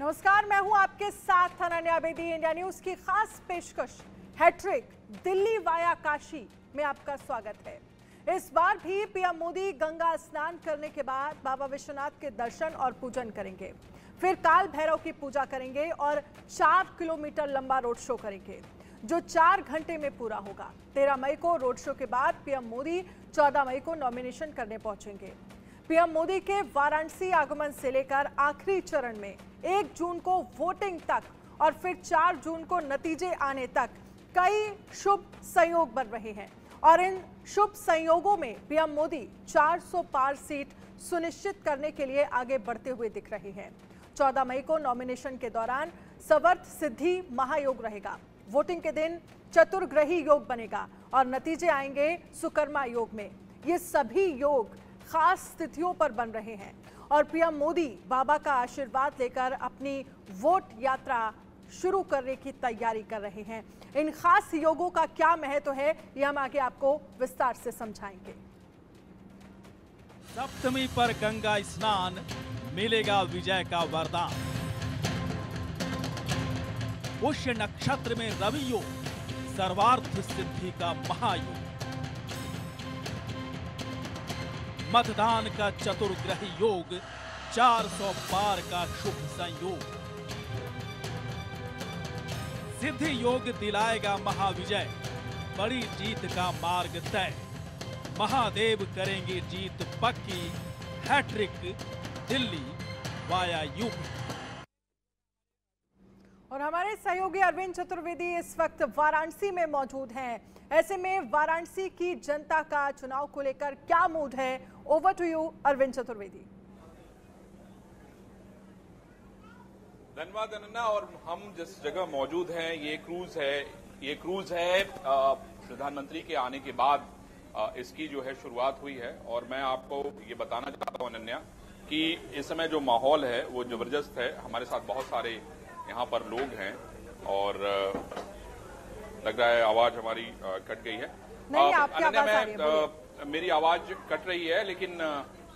नमस्कार, मैं हूं आपके साथ अनन्या बेदी। इंडिया न्यूज की खास पेशकश हैट्रिक दिल्ली वाया काशी में आपका स्वागत है। इस बार भी पीएम मोदी गंगा स्नान करने के बाद बाबा विश्वनाथ के दर्शन और पूजन करेंगे, फिर काल भैरव की पूजा करेंगे और 4 किलोमीटर लंबा रोड शो करेंगे जो 4 घंटे में पूरा होगा। 13 मई को रोड शो के बाद पीएम मोदी 14 मई को नॉमिनेशन करने पहुंचेंगे। पीएम मोदी के वाराणसी आगमन से लेकर आखिरी चरण में 1 जून को वोटिंग तक और फिर 4 जून को नतीजे आने तक कई शुभ संयोग बन रहे हैं और इन शुभ संयोगों में पीएम मोदी 400 पार सीट सुनिश्चित करने के लिए आगे बढ़ते हुए दिख रहे हैं। 14 मई को नॉमिनेशन के दौरान समर्थ सिद्धि महायोग रहेगा। वोटिंग के दिन चतुर्ग्रही योग बनेगा और नतीजे आएंगे सुकर्मा योग में। ये सभी योग खास स्थितियों पर बन रहे हैं और पीएम मोदी बाबा का आशीर्वाद लेकर अपनी वोट यात्रा शुरू करने की तैयारी कर रहे हैं। इन खास योगों का क्या महत्व है, ये हम आगे आपको विस्तार से समझाएंगे। सप्तमी पर गंगा स्नान, मिलेगा विजय का वरदान। पुष्य नक्षत्र में रवि योग, सर्वार्थ सिद्धि का महायोग। मतदान का चतुर्ग्रही योग, 400 पार का शुभ संयोग। सिद्धि योग दिलाएगा महाविजय, बड़ी जीत का मार्ग तय। महादेव करेंगे जीत पक्की, हैट्रिक दिल्ली वाया यूपी। और हमारे सहयोगी अरविंद चतुर्वेदी इस वक्त वाराणसी में मौजूद हैं। ऐसे में वाराणसी की जनता का चुनाव को लेकर क्या मूड है? Over to you Arvind Chaturvedi. धन्यवाद अनन्या। और हम जिस जगह मौजूद हैं ये क्रूज है प्रधानमंत्री के आने के बाद इसकी जो है शुरुआत हुई है। और मैं आपको ये बताना चाहता हूं अनन्या कि इस समय जो माहौल है वो जबरदस्त है। हमारे साथ बहुत सारे यहाँ पर लोग हैं और लग रहा है आवाज हमारी कट गई है। नहीं, आपकी आवाज आ रही है। मेरी आवाज कट रही है, लेकिन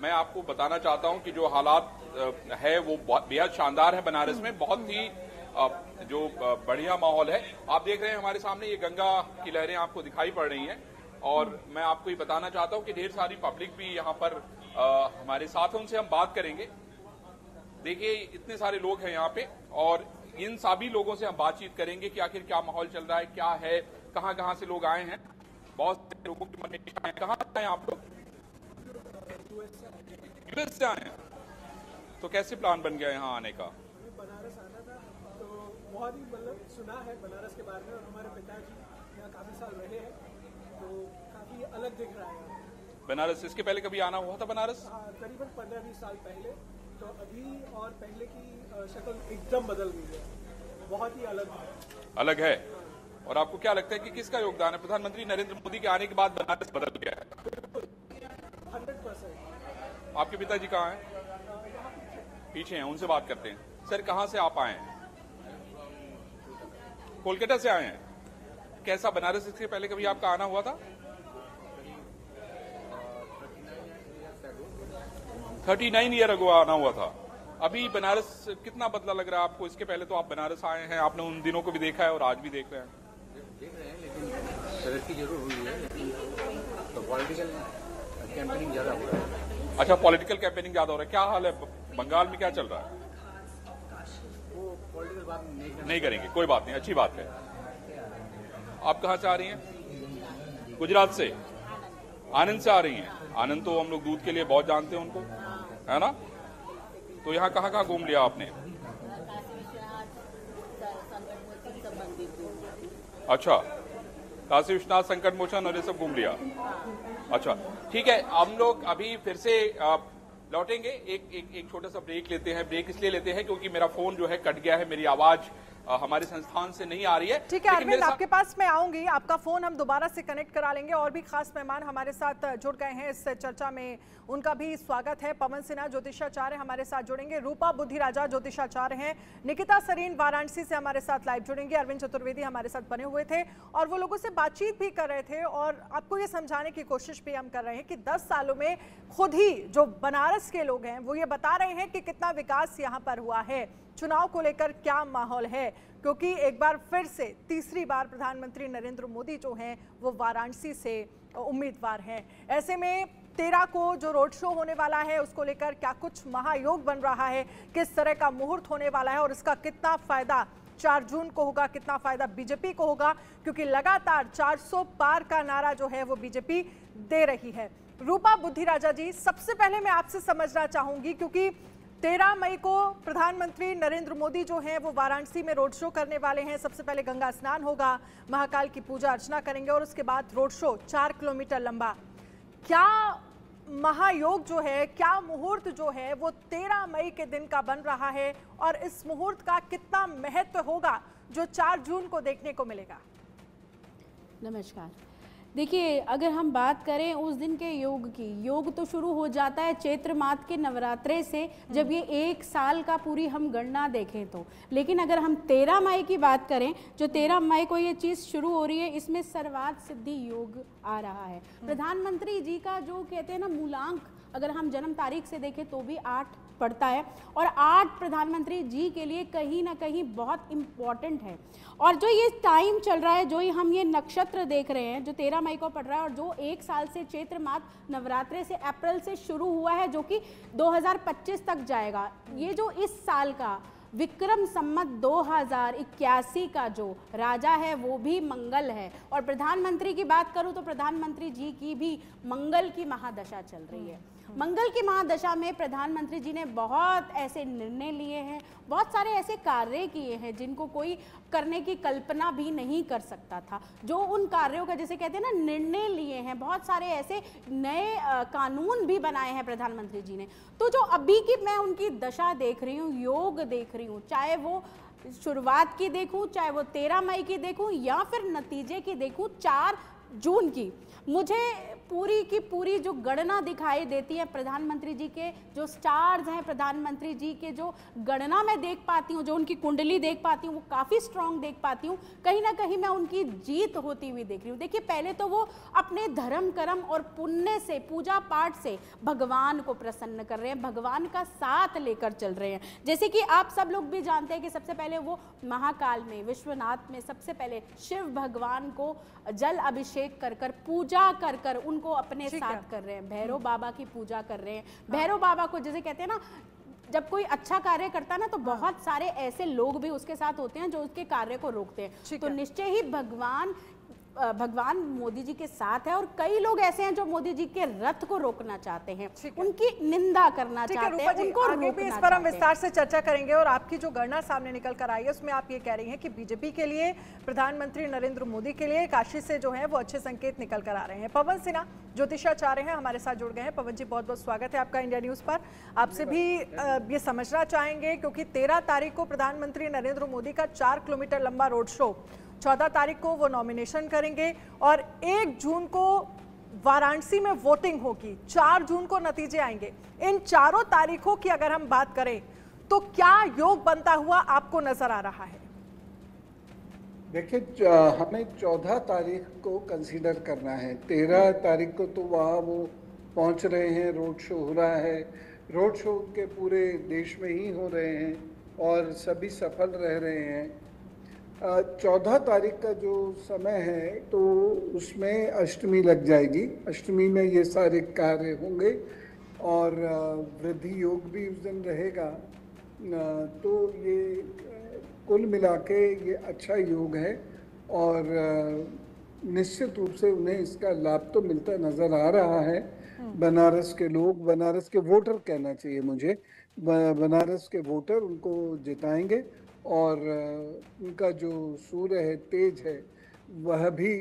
मैं आपको बताना चाहता हूं कि जो हालात है वो बेहद शानदार है। बनारस में बहुत ही जो बढ़िया माहौल है। आप देख रहे हैं हमारे सामने ये गंगा की लहरें आपको दिखाई पड़ रही हैं और मैं आपको ये बताना चाहता हूं कि ढेर सारी पब्लिक भी यहाँ पर हमारे साथ है, उनसे हम बात करेंगे। देखिए इतने सारे लोग हैं यहाँ पे और इन सभी लोगों से हम बातचीत करेंगे कि आखिर क्या माहौल चल रहा है, क्या है, कहां से लोग आए हैं। बहुत से लोगों की मन में इच्छा है। कहां से आए आप लोग? यूएस से आए हैं। तो कैसे प्लान बन गया यहाँ आने का? बनारस आना था तो बहुत ही मतलब सुना है बनारस के बारे में और हमारे पिताजी यहाँ काफी साल रहे हैं तो काफी अलग दिख रहा है बनारस। इसके पहले कभी आना हुआ था बनारस? करीबन 15-20 साल पहले। तो अभी और पहले की शक्ल एकदम बदल गई है, बहुत ही अलग है। और आपको क्या लगता है कि किसका योगदान है? प्रधानमंत्री नरेंद्र मोदी के आने के बाद बनारस बदल गया है 100%। आपके पिताजी कहाँ हैं? पीछे हैं, उनसे बात करते हैं। सर कहाँ से आप आए हैं? कोलकाता से आए हैं। कैसा बनारस इसके पहले कभी आपका आना हुआ था? 39 ईयर अगो आना हुआ था। अभी बनारस कितना बदला लग रहा है आपको? इसके पहले तो आप बनारस आए हैं, आपने उन दिनों को भी देखा है और आज भी देख रहे हैं। लेकिन तरक्की जरूर हुई है, लेकिन तो पॉलिटिकल कैंपेनिंग ज्यादा हो रहा है। अच्छा, पॉलिटिकल कैंपेनिंग ज्यादा हो रहा है। क्या हाल है बंगाल में, क्या चल रहा है? वो पॉलिटिकल बात नहीं करेंगे, कोई बात नहीं, अच्छी बात है। आप कहाँ से आ रही हैं? गुजरात से, आनंद से आ रही हैं। आनंद तो हम लोग दूध के लिए बहुत जानते हैं उनको, है ना? तो यहाँ कहाँ घूम लिया आपने? अच्छा, काशी विश्वनाथ संकट मोचन और ये सब घूम लिया। अच्छा ठीक है, हम लोग अभी फिर से लौटेंगे। एक छोटा सा ब्रेक लेते हैं। ब्रेक इसलिए लेते हैं क्योंकि मेरा फोन जो है कट गया है, मेरी आवाज हमारे संस्थान से नहीं आ रही है। ठीक है अरविंद, आपके पास मैं आऊंगी, आपका फोन हम दोबारा से कनेक्ट करा लेंगे। और भी खास मेहमान हमारे साथ जुड़ गए हैं इस चर्चा में, उनका भी स्वागत है। पवन सिन्हा ज्योतिषाचार्य हमारे साथ जुड़ेंगे, रूपा बुद्धिराजा ज्योतिषाचार्य हैं, निकिता सरीन वाराणसी से हमारे साथ लाइव जुड़ेंगे, अरविंद चतुर्वेदी हमारे साथ बने हुए थे और वो लोगों से बातचीत भी कर रहे थे और आपको ये समझाने की कोशिश भी हम कर रहे हैं कि 10 सालों में खुद ही जो बनारस के लोग हैं वो ये बता रहे हैं कि कितना विकास यहाँ पर हुआ है। चुनाव को लेकर क्या माहौल है, क्योंकि एक बार फिर से तीसरी बार प्रधानमंत्री नरेंद्र मोदी जो हैं वो वाराणसी से उम्मीदवार हैं। ऐसे में 13 को जो रोड शो होने वाला है उसको लेकर क्या कुछ महायोग बन रहा है, किस तरह का मुहूर्त होने वाला है और इसका कितना फायदा 4 जून को होगा, कितना फायदा बीजेपी को होगा, क्योंकि लगातार 400 पार का नारा जो है वो बीजेपी दे रही है। रूपा बुद्धिराजा जी, सबसे पहले मैं आपसे समझना चाहूंगी, क्योंकि 13 मई को प्रधानमंत्री नरेंद्र मोदी जो हैं वो वाराणसी में रोड शो करने वाले हैं। सबसे पहले गंगा स्नान होगा, महाकाल की पूजा अर्चना करेंगे और उसके बाद रोड शो 4 किलोमीटर लंबा। क्या महायोग जो है, क्या मुहूर्त जो है वो 13 मई के दिन का बन रहा है और इस मुहूर्त का कितना महत्व होगा जो 4 जून को देखने को मिलेगा? नमस्कार। देखिए, अगर हम बात करें उस दिन के योग की, योग तो शुरू हो जाता है चैत्र मास के नवरात्रे से, जब ये 1 साल का पूरी हम गणना देखें तो। लेकिन अगर हम 13 मई की बात करें, जो 13 मई को ये चीज़ शुरू हो रही है, इसमें सर्वार्थ सिद्धि योग आ रहा है। प्रधानमंत्री जी का जो कहते हैं ना मूलांक, अगर हम जन्म तारीख से देखें तो भी 8 पड़ता है और 8 प्रधानमंत्री जी के लिए कहीं ना कहीं बहुत इम्पॉर्टेंट है। और जो ये टाइम चल रहा है, जो हम ये नक्षत्र देख रहे हैं जो 13 मई को पड़ रहा है और जो 1 साल से चैत्र मास नवरात्रे से अप्रैल से शुरू हुआ है, जो कि 2025 तक जाएगा। ये जो इस साल का विक्रम संमत 2081 का जो राजा है वो भी मंगल है। और प्रधानमंत्री की बात करूं तो प्रधानमंत्री जी की भी मंगल की महादशा चल रही है। मंगल की महादशा में प्रधानमंत्री जी ने बहुत ऐसे निर्णय लिए हैं, बहुत सारे ऐसे कार्य किए हैं जिनको कोई करने की कल्पना भी नहीं कर सकता था। जो उन कार्यों का, जैसे कहते हैं ना, निर्णय लिए हैं, बहुत सारे ऐसे नए कानून भी बनाए हैं प्रधानमंत्री जी ने। तो जो अभी की मैं उनकी दशा देख रही हूँ, योग देख रही हूँ, चाहे वो शुरुआत की देखूं, चाहे वो 13 मई की देखूं या फिर नतीजे की देखूं 4 जून की, मुझे पूरी की पूरी जो गणना दिखाई देती है प्रधानमंत्री जी के जो स्टार्स हैं, प्रधानमंत्री जी के जो गणना मैं देख पाती हूँ, जो उनकी कुंडली देख पाती हूँ, वो काफ़ी स्ट्रांग देख पाती हूँ। कहीं ना कहीं मैं उनकी जीत होती हुई देख रही हूँ। देखिए, पहले तो वो अपने धर्म कर्म और पुण्य से, पूजा पाठ से भगवान को प्रसन्न कर रहे हैं, भगवान का साथ लेकर चल रहे हैं। जैसे कि आप सब लोग भी जानते हैं कि सबसे पहले वो महाकाल में, विश्वनाथ में सबसे पहले शिव भगवान को जल अभिषेक कर कर, पूजा कर कर उनको अपने साथ कर रहे हैं। भैरव बाबा की पूजा कर रहे हैं। भैरव बाबा को, जैसे कहते हैं ना, जब कोई अच्छा कार्य करता है ना तो बहुत सारे ऐसे लोग भी उसके साथ होते हैं जो उसके कार्य को रोकते हैं। तो निश्चय ही भगवान मोदी जी के साथ है और कई लोग ऐसे हैं जो मोदी जी के रथ को रोकना चाहते हैं, उनकी निंदा करना चाहते हैं, उनको आगे भी इस पर हम विस्तार से चर्चा करेंगे। और आपकी जो गणना सामने निकल कर आई है उसमें आप ये कह रही हैं कि बीजेपी के लिए, प्रधानमंत्री नरेंद्र मोदी के लिए काशी से जो है वो अच्छे संकेत निकल कर आ रहे हैं। पवन सिन्हा ज्योतिषाचार्य हैं, हमारे साथ जुड़ गए हैं। पवन जी, बहुत बहुत स्वागत है आपका इंडिया न्यूज पर। आपसे भी ये समझना चाहेंगे, क्योंकि 13 तारीख को प्रधानमंत्री नरेंद्र मोदी का 4 किलोमीटर लंबा रोड शो, 14 तारीख को वो नॉमिनेशन करेंगे और 1 जून को वाराणसी में वोटिंग होगी, 4 जून को नतीजे आएंगे। इन चारों तारीखों की अगर हम बात करें तो क्या योग बनता हुआ आपको नजर आ रहा है? देखिए, हमें 14 तारीख को कंसीडर करना है। 13 तारीख को तो वहाँ वो पहुँच रहे हैं, रोड शो हो रहा है। रोड शो के पूरे देश में ही हो रहे हैं और सभी सफल रह रहे हैं। 14 तारीख का जो समय है तो उसमें अष्टमी लग जाएगी। अष्टमी में ये सारे कार्य होंगे और वृद्धि योग भी उस दिन रहेगा। तो ये कुल मिला के ये अच्छा योग है और निश्चित रूप से उन्हें इसका लाभ तो मिलता नज़र आ रहा है। बनारस के लोग, बनारस के वोटर कहना चाहिए मुझे, बनारस के वोटर उनको जिताएंगे और उनका जो सूर्य है, तेज है, वह भी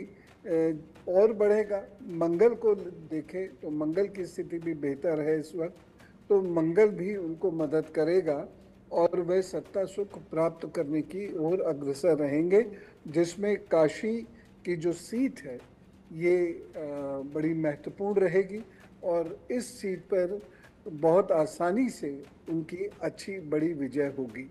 और बढ़ेगा। मंगल को देखें तो मंगल की स्थिति भी बेहतर है इस वक्त, तो मंगल भी उनको मदद करेगा और वह सत्ता सुख प्राप्त करने की ओर अग्रसर रहेंगे, जिसमें काशी की जो सीट है ये बड़ी महत्वपूर्ण रहेगी और इस सीट पर बहुत आसानी से उनकी अच्छी बड़ी विजय होगी।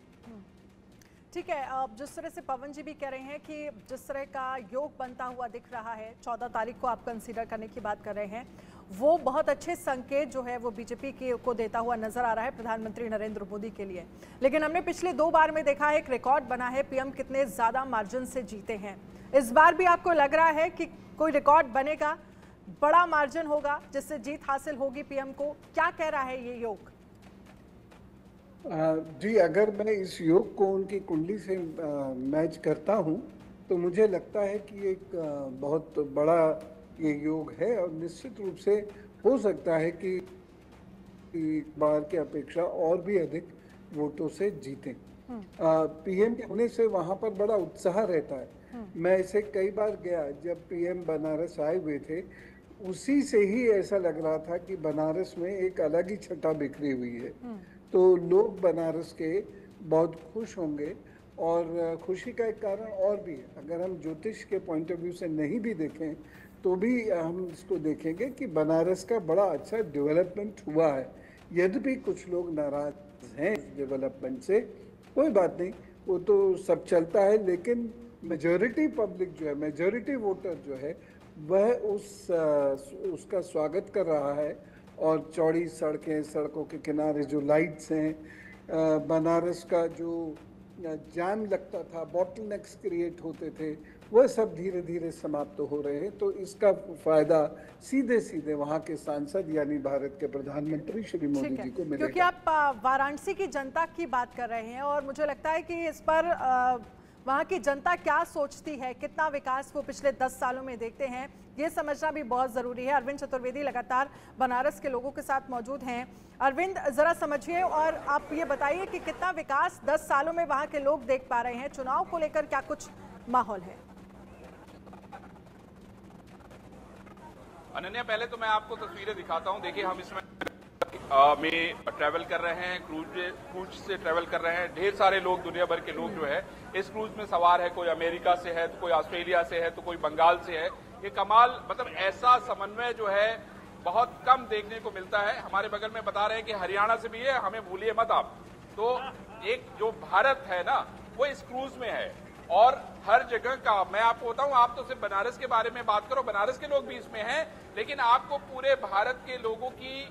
ठीक है, अब जिस तरह से पवन जी भी कह रहे हैं कि जिस तरह का योग बनता हुआ दिख रहा है, 14 तारीख को आप कंसीडर करने की बात कर रहे हैं, वो बहुत अच्छे संकेत जो है वो बीजेपी को देता हुआ नजर आ रहा है प्रधानमंत्री नरेंद्र मोदी के लिए। लेकिन हमने पिछले 2 बार में देखा है, एक रिकॉर्ड बना है, पीएम कितने ज्यादा मार्जिन से जीते हैं। इस बार भी आपको लग रहा है कि कोई रिकॉर्ड बनेगा, बड़ा मार्जिन होगा जिससे जीत हासिल होगी पीएम को? क्या कह रहा है ये योग? जी, अगर मैं इस योग को उनकी कुंडली से मैच करता हूं तो मुझे लगता है कि एक बहुत बड़ा ये योग है और निश्चित रूप से हो सकता है कि बार की अपेक्षा और भी अधिक वोटों से जीतें। पीएम के होने से वहां पर बड़ा उत्साह रहता है। मैं इसे कई बार गया, जब पीएम बनारस आए हुए थे उसी से ही ऐसा लग रहा था कि बनारस में एक अलग ही छटा बिखरी हुई है। तो लोग बनारस के बहुत खुश होंगे और खुशी का एक कारण और भी है। अगर हम ज्योतिष के पॉइंट ऑफ व्यू से नहीं भी देखें तो भी हम इसको देखेंगे कि बनारस का बड़ा अच्छा डेवलपमेंट हुआ है। यद्यपि कुछ लोग नाराज हैं डेवलपमेंट से, कोई बात नहीं, वो तो सब चलता है, लेकिन मेजॉरिटी पब्लिक जो है, मेजॉरिटी वोटर जो है वह उसका स्वागत कर रहा है। और चौड़ी सड़कें, सड़कों के किनारे जो लाइट्स हैं, बनारस का जो जाम लगता था, बॉटलनेक्स क्रिएट होते थे, वह सब धीरे धीरे समाप्त हो रहे हैं। तो इसका फायदा सीधे सीधे वहाँ के सांसद यानी भारत के प्रधानमंत्री श्री मोदी जी को मिलेगा। क्योंकि आप वाराणसी की जनता की बात कर रहे हैं और मुझे लगता है कि इस पर वहाँ की जनता क्या सोचती है, कितना विकास वो पिछले 10 सालों में देखते हैं, ये समझना भी बहुत ज़रूरी है। अरविंद चतुर्वेदी लगातार बनारस के लोगों के साथ मौजूद हैं। अरविंद, ज़रा समझिए और आप ये बताइए कि कितना विकास 10 सालों में वहाँ के लोग देख पा रहे हैं, चुनाव को लेकर क्या कुछ माहौल है? अनन्या, पहले तो मैं आपको तस्वीरें दिखाता हूं। देखिए, हम इसमें में ट्रैवल कर रहे हैं, क्रूज से ट्रैवल कर रहे हैं। ढेर सारे लोग, दुनिया भर के लोग जो है इस क्रूज में सवार है। कोई अमेरिका से है, तो कोई ऑस्ट्रेलिया से है, तो कोई बंगाल से है। ये कमाल, मतलब ऐसा समन्वय जो है बहुत कम देखने को मिलता है। हमारे बगल में बता रहे हैं कि हरियाणा से भी है, हमें भूलिए मत आप। तो एक जो भारत है ना, वो इस क्रूज में है और हर जगह का, मैं आपको बताऊं, आप तो सिर्फ बनारस के बारे में बात करो, बनारस के लोग भी इसमें हैं, लेकिन आपको पूरे भारत के लोगों की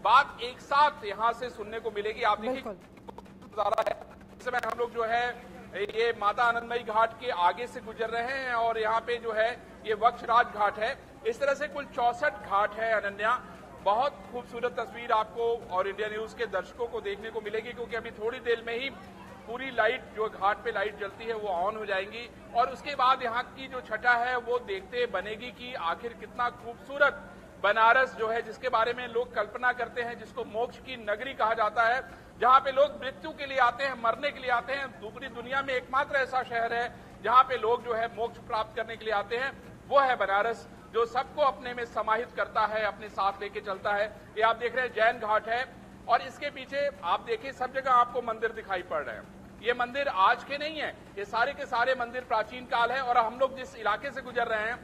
बात एक साथ यहां से सुनने को मिलेगी। आप देखिए, इस समय हम लोग जो है ये माता आनंदमयी घाट के आगे से गुजर रहे हैं और यहाँ पे जो है ये वक्षराज घाट है। इस तरह से कुल 64 घाट है अनन्या। बहुत खूबसूरत तस्वीर आपको और इंडिया न्यूज के दर्शकों को देखने को मिलेगी, क्योंकि अभी थोड़ी देर में ही पूरी लाइट, जो घाट पे लाइट जलती है, वो ऑन हो जाएंगी और उसके बाद यहाँ की जो छटा है वो देखते बनेगी कि आखिर कितना खूबसूरत बनारस जो है, जिसके बारे में लोग कल्पना करते हैं, जिसको मोक्ष की नगरी कहा जाता है, जहां पे लोग मृत्यु के लिए आते हैं, मरने के लिए आते हैं। पूरी दुनिया में एकमात्र ऐसा शहर है जहां पे लोग जो है मोक्ष प्राप्त करने के लिए आते हैं, वो है बनारस, जो सबको अपने में समाहित करता है, अपने साथ लेके चलता है। ये आप देख रहे हैं जैन घाट है और इसके पीछे आप देखिए सब जगह आपको मंदिर दिखाई पड़ रहे हैं। ये मंदिर आज के नहीं है, ये सारे के सारे मंदिर प्राचीन काल है। और हम लोग जिस इलाके से गुजर रहे हैं,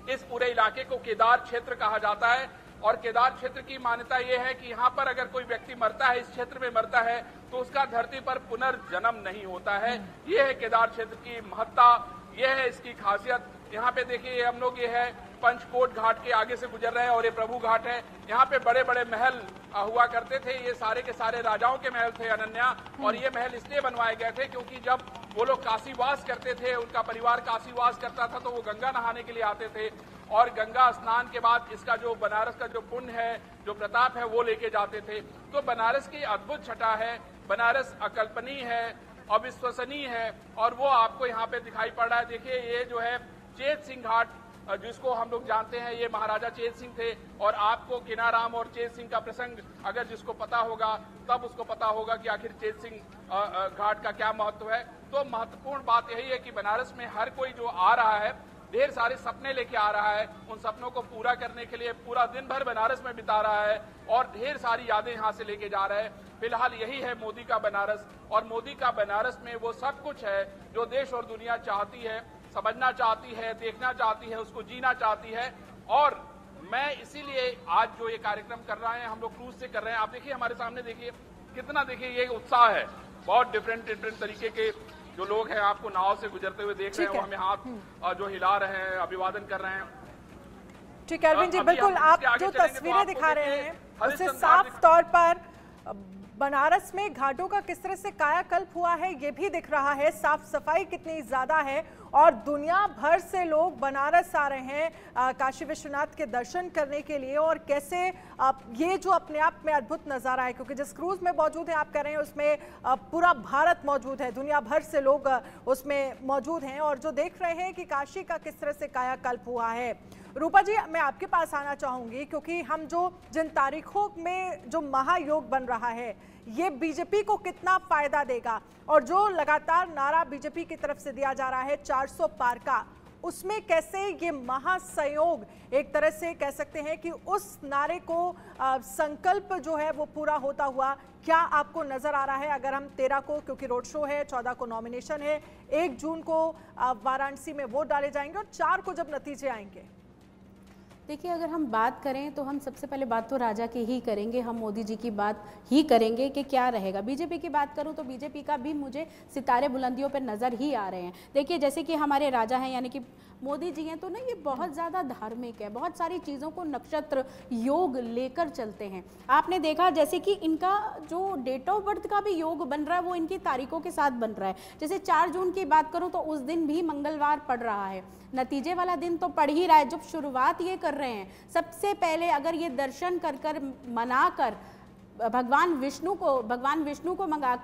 इस पूरे इलाके को केदार क्षेत्र कहा जाता है और केदार क्षेत्र की मान्यता यह है कि यहाँ पर अगर कोई व्यक्ति मरता है, इस क्षेत्र में मरता है, तो उसका धरती पर पुनर्जन्म नहीं होता है। यह है केदार क्षेत्र की महत्ता, यह है इसकी खासियत। यहाँ पे देखिए हम लोग, ये है पंचकोट घाट के आगे से गुजर रहे हैं और ये प्रभु घाट है। यहाँ पे बड़े बड़े महल हुआ करते थे, ये सारे के सारे राजाओं के महल थे अनन्या। और ये महल इसलिए बनवाए गए थे क्योंकि जब वो लोग काशीवास करते थे, उनका परिवार काशीवास करता था, तो वो गंगा नहाने के लिए आते थे और गंगा स्नान के बाद इसका जो बनारस का जो पुण्य है, जो प्रताप है, वो लेके जाते थे। तो बनारस की अद्भुत छटा है, बनारस अकल्पनीय है, अविश्वसनीय है और वो आपको यहाँ पे दिखाई पड़ रहा है। देखिए, ये जो है चेत सिंह घाट, जिसको हम लोग जानते हैं, ये महाराजा चेत सिंह थे। और आपको किनाराम और चेत सिंह का प्रसंग अगर जिसको पता होगा, तब उसको पता होगा कि आखिर चेत सिंह घाट का क्या महत्व है। तो महत्वपूर्ण बात यही है कि बनारस में हर कोई जो आ रहा है, ढेर सारे सपने लेके आ रहा है, उन सपनों को पूरा करने के लिए पूरा दिन भर बनारस में बिता रहा है और ढेर सारी यादें यहाँ से लेके जा रहा है। फिलहाल यही है मोदी का बनारस, और मोदी का बनारस में वो सब कुछ है जो देश और दुनिया चाहती है, समझना चाहती है, देखना चाहती है, उसको जीना चाहती है। और मैं इसीलिए आज जो ये कार्यक्रम कर रहे हैं, हम लोग क्रूज से कर रहे हैं। आप देखिए हमारे सामने, देखिए कितना, देखिए ये उत्साह है, बहुत डिफरेंट तरीके के जो लोग हैं आपको नाव से गुजरते हुए देख रहे हैं, वो हमें हाथ जो हिला रहे हैं, अभिवादन कर रहे हैं। ठीक है अरविंद जी, बिल्कुल आप जो तस्वीरें दिखा रहे हैं उससे साफ तौर पर बनारस में घाटों का किस तरह से कायाकल्प हुआ है ये भी दिख रहा है। साफ सफाई कितनी ज्यादा है और दुनिया भर से लोग बनारस आ रहे हैं काशी विश्वनाथ के दर्शन करने के लिए। और कैसे ये जो अपने आप में अद्भुत नज़ारा है, क्योंकि जिस क्रूज में मौजूद है आप कह रहे हैं उसमें पूरा भारत मौजूद है, दुनिया भर से लोग उसमें मौजूद हैं और जो देख रहे हैं कि काशी का किस तरह से कायाकल्प हुआ है। रूपा जी, मैं आपके पास आना चाहूंगी क्योंकि हम जिन तारीखों में जो महायोग बन रहा है ये बीजेपी को कितना फायदा देगा, और जो लगातार नारा बीजेपी की तरफ से दिया जा रहा है 400 पार का, उसमें कैसे ये महासंयोग एक तरह से कह सकते हैं कि उस नारे को संकल्प जो है वो पूरा होता हुआ क्या आपको नजर आ रहा है? अगर हम 13 को, क्योंकि रोड शो है, 14 को नॉमिनेशन है, 1 जून को वाराणसी में वोट डाले जाएंगे और 4 को जब नतीजे आएंगे। देखिए, अगर हम बात करें तो हम सबसे पहले बात तो राजा की ही करेंगे, हम मोदी जी की बात ही करेंगे कि क्या रहेगा। बीजेपी की बात करूं तो बीजेपी का भी मुझे सितारे बुलंदियों पर नज़र ही आ रहे हैं। देखिए, जैसे कि हमारे राजा हैं यानी कि मोदी जी हैं, तो ना ये बहुत ज़्यादा धार्मिक है, बहुत सारी चीज़ों को नक्षत्र योग लेकर चलते हैं। आपने देखा जैसे कि इनका जो डेट ऑफ बर्थ का भी योग बन रहा है वो इनकी तारीखों के साथ बन रहा है। जैसे 4 जून की बात करूं तो उस दिन भी मंगलवार पड़ रहा है, नतीजे वाला दिन तो पड़ ही रहा है। जब शुरुआत ये कर रहे हैं, सबसे पहले अगर ये दर्शन कर मनाकर भगवान विष्णु को